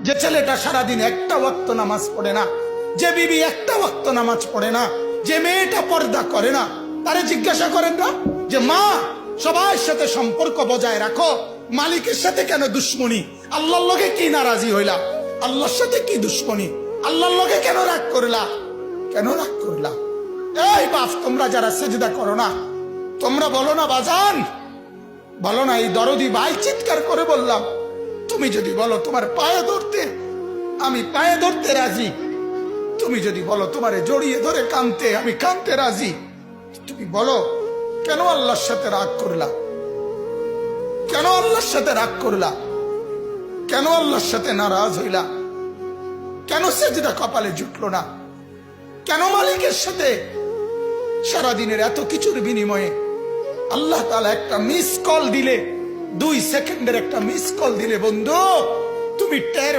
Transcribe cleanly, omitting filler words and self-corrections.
যে ছেলেটা সারাদিন একটা ওয়াক্ত নামাজ পড়ে না, যে বিবি একটা ওয়াক্ত নামাজ পড়ে না, যে মেয়েটা পর্দা করে না, তারে জিজ্ঞাসা করেন না যে মা সবার সাথে সম্পর্ক বজায় রাখো, মালিকের সাথে কেন দুশ্মনী? আল্লাহর লগে কি নারাজি হইলা? আল্লাহর সাথে কি দুশ্মনী? আল্লাহর লগে কেন রাগ করলা? কেন রাগ করলা? এই বাপ, তোমরা যারা সেজদা করো না, তোমরা বলো না বাজান, বলো না, এই দরদি ভাই চিৎকার করে বললাম, তুমি যদি বলো তোমার পায়ে ধরতে, আমি পায়ে ধরতে রাজি। তুমি যদি বলো তোমারে জড়িয়ে ধরে কাঁদতে, আমি কাঁদতে রাজি। তুমি বলো কেন আল্লাহর সাথে রাগ করলা? কেন আল্লাহর সাথে রাগ করলা? কেন আল্লাহর সাথে নারাজ হইলা? কেন সেজদা কপালে জুটলো না? কেন মালিকের সাথে সারাদিনের এত কিছুর বিনিময়ে আল্লাহ তাআলা একটা মিস কল দিলে, 2 সেকেন্ডের একটা মিস কল দিলে বন্ধু তুমি টের